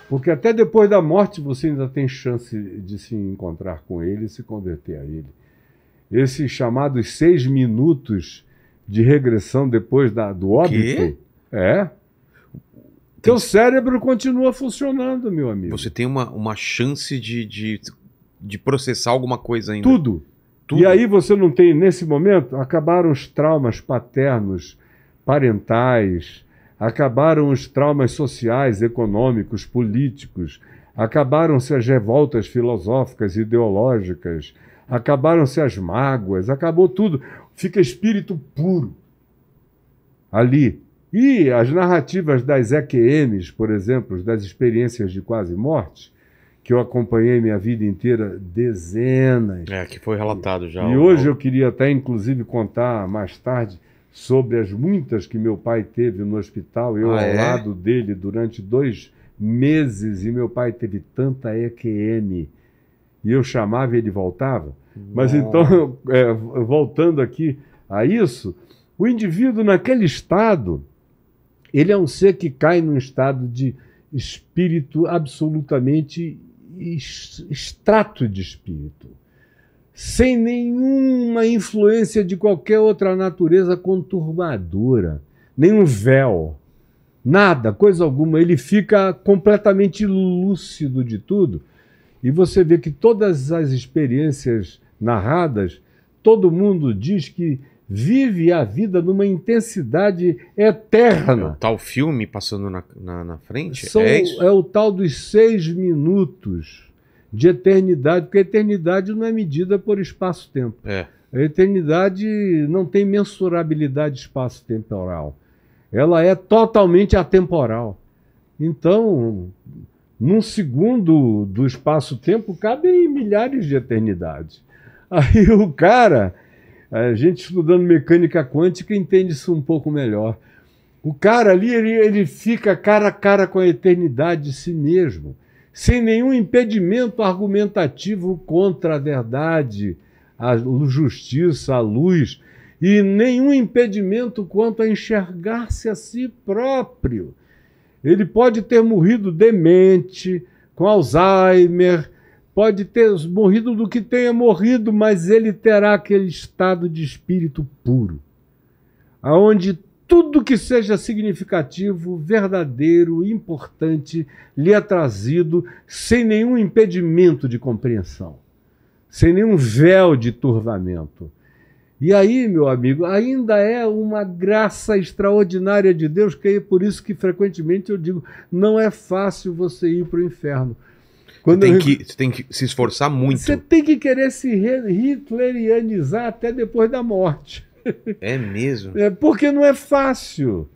Porque até depois da morte você ainda tem chance de se encontrar com ele e se converter a ele. Esses chamados 6 minutos de regressão depois do óbito. Teu cérebro continua funcionando, meu amigo. Você tem uma chance de processar alguma coisa ainda. Tudo. E aí você não tem, nesse momento, acabaram os traumas paternos, parentais, acabaram os traumas sociais, econômicos, políticos, acabaram-se as revoltas filosóficas, ideológicas, acabaram-se as mágoas, acabou tudo. Fica espírito puro ali. E as narrativas das EQMs, por exemplo, das experiências de quase morte, que eu acompanhei minha vida inteira, dezenas. Que foi relatado já. E hoje eu queria até, inclusive, contar mais tarde sobre as muitas que meu pai teve no hospital, eu ao lado dele durante 2 meses, e meu pai teve tanta EQM, e eu chamava e ele voltava. Mas então, voltando aqui a isso, o indivíduo naquele estado, ele é um ser que cai num estado de espírito absolutamente extrato de espírito, sem nenhuma influência de qualquer outra natureza conturbadora, nenhum véu, nada, coisa alguma. Ele fica completamente lúcido de tudo. E você vê que todas as experiências narradas, todo mundo diz que vive a vida numa intensidade eterna. É o tal filme passando na frente? É o tal dos 6 minutos de eternidade, porque a eternidade não é medida por espaço-tempo. A eternidade não tem mensurabilidade espaço-temporal. Ela é totalmente atemporal. Então, num segundo do espaço-tempo, cabem milhares de eternidades. Aí o cara... A gente estudando mecânica quântica entende isso um pouco melhor. O cara ali, ele fica cara a cara com a eternidade de si mesmo, sem nenhum impedimento argumentativo contra a verdade, a justiça, a luz, e nenhum impedimento quanto a enxergar-se a si próprio. Ele pode ter morrido demente, com Alzheimer, pode ter morrido do que tenha morrido, mas ele terá aquele estado de espírito puro, aonde tudo que seja significativo, verdadeiro, importante, lhe é trazido sem nenhum impedimento de compreensão, sem nenhum véu de turvamento. E aí, meu amigo, ainda é uma graça extraordinária de Deus, que é por isso que frequentemente eu digo, não é fácil você ir para o inferno. Você tem que se esforçar muito. Você tem que querer se hitlerianizar até depois da morte. É mesmo? Porque não é fácil.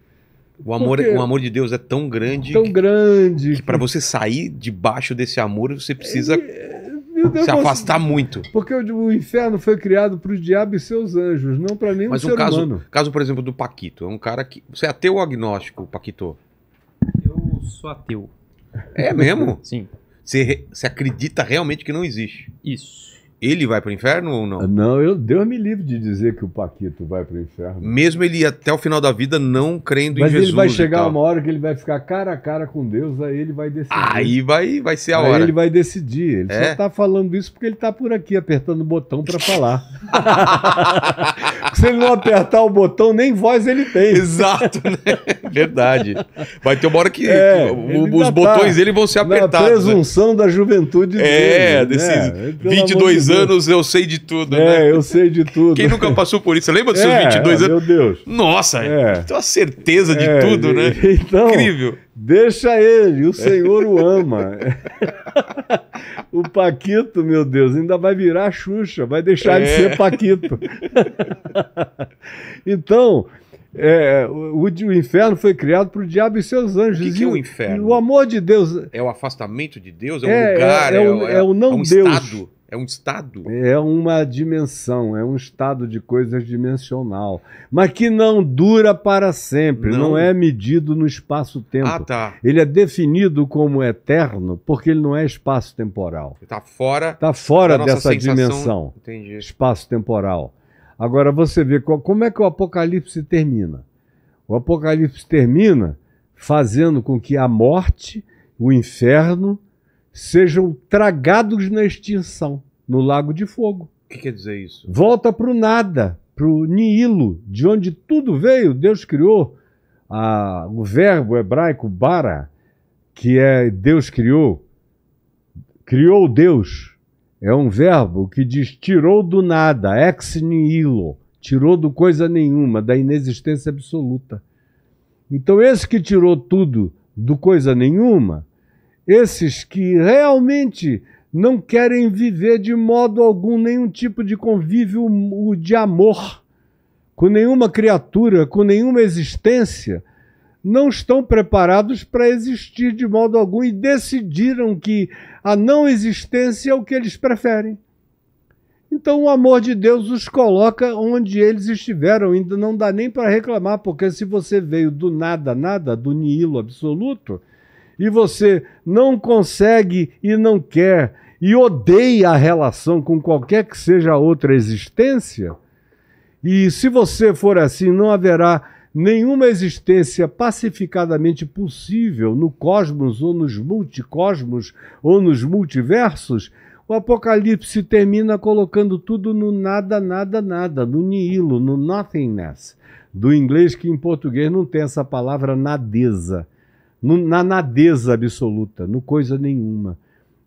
O amor de Deus é tão grande, que para você sair debaixo desse amor, você precisa se afastar muito. Porque o inferno foi criado para o diabo e seus anjos, não para nenhum ser humano. Caso, por exemplo, do Paquito. É um cara que... Você é ateu ou agnóstico, Paquito? Eu sou ateu. É mesmo? Sim. Você acredita realmente que não existe? Isso. Ele vai para o inferno ou não? Não, Deus me livre de dizer que o Paquito vai para o inferno. Mesmo ele ir até o final da vida não crendo em Jesus. Mas ele vai chegar uma hora que ele vai ficar cara a cara com Deus, aí ele vai decidir. Aí vai ser a hora. Aí ele vai decidir. Ele só está falando isso porque ele está por aqui apertando o botão para falar. Se ele não apertar o botão, nem voz ele tem. Exato, né? Verdade. Vai ter uma hora que os botões dele vão ser apertados. A presunção da juventude dele. Desses 22 anos eu sei de tudo, né? Eu sei de tudo. Quem nunca passou por isso? Você lembra dos seus 22 anos? Meu Deus. Nossa, tem uma certeza de tudo, né? Então, incrível. Deixa ele, o Senhor o ama. O Paquito, meu Deus, ainda vai virar Xuxa, vai deixar de ser Paquito. Então, o inferno foi criado para o diabo e seus anjos. O que é o inferno? O amor de Deus... É o afastamento de Deus? É um lugar? É o não Deus. Estado? É um estado? É uma dimensão, é um estado de coisas dimensional. Mas que não dura para sempre, não é medido no espaço-tempo. Ah, tá. Ele é definido como eterno porque ele não é espaço-temporal. Está fora, dessa dimensão espaço-temporal. Agora você vê como é que o Apocalipse termina. O Apocalipse termina fazendo com que a morte, o inferno, sejam tragados na extinção, no lago de fogo. O que quer dizer isso? Volta para o nada, para o nihilo, de onde tudo veio. Deus criou o verbo hebraico bara, que é Deus criou Deus. É um verbo que diz tirou do nada, ex nihilo, tirou do coisa nenhuma, da inexistência absoluta. Então esse que tirou tudo do coisa nenhuma, esses que realmente não querem viver de modo algum nenhum tipo de convívio de amor com nenhuma criatura, com nenhuma existência, não estão preparados para existir de modo algum e decidiram que a não existência é o que eles preferem. Então o amor de Deus os coloca onde eles estiveram, ainda não dá nem para reclamar, porque se você veio do nada, nada, do nihilo absoluto, e você não consegue e não quer e odeia a relação com qualquer que seja outra existência, e se você for assim, não haverá nenhuma existência pacificadamente possível no cosmos, ou nos multicosmos, ou nos multiversos, o Apocalipse termina colocando tudo no nada, nada, nada, no nihilo, no nothingness, do inglês que em português não tem essa palavra nadeza, na nadeza absoluta, no coisa nenhuma.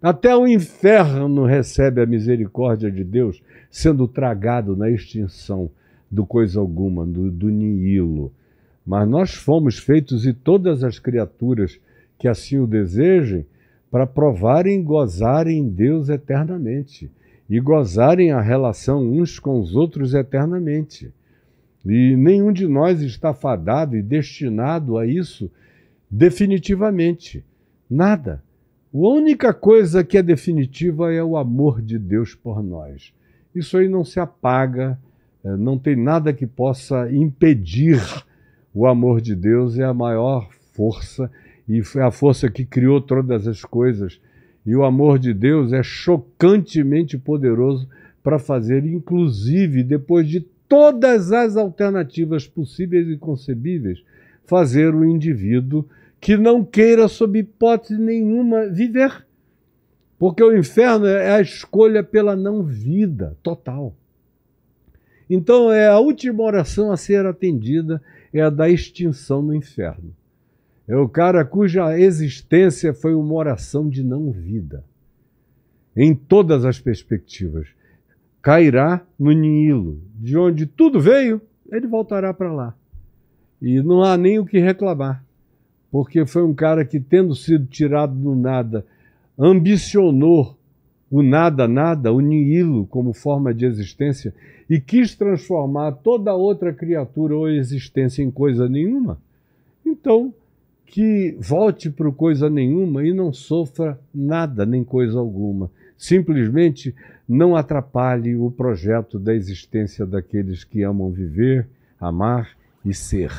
Até o inferno recebe a misericórdia de Deus, sendo tragado na extinção do coisa alguma, do nihilo. Mas nós fomos feitos, e todas as criaturas que assim o desejem, para provarem e gozarem Deus eternamente, e gozarem a relação uns com os outros eternamente. E nenhum de nós está fadado e destinado a isso definitivamente. Nada. A única coisa que é definitiva é o amor de Deus por nós. Isso aí não se apaga, não tem nada que possa impedir o amor de Deus. É a maior força, e foi a força que criou todas as coisas. E o amor de Deus é chocantemente poderoso para fazer, inclusive, depois de todas as alternativas possíveis e concebíveis, fazer o indivíduo que não queira, sob hipótese nenhuma, viver. Porque o inferno é a escolha pela não vida total. Então, a última oração a ser atendida é a da extinção no inferno. É o cara cuja existência foi uma oração de não vida. Em todas as perspectivas. Cairá no nihilo. De onde tudo veio, ele voltará para lá. E não há nem o que reclamar. Porque foi um cara que, tendo sido tirado do nada, ambicionou o nada, nada, o nihilo como forma de existência, e quis transformar toda outra criatura ou existência em coisa nenhuma. Então, que volte para coisa nenhuma e não sofra nada, nem coisa alguma. Simplesmente não atrapalhe o projeto da existência daqueles que amam viver, amar e ser.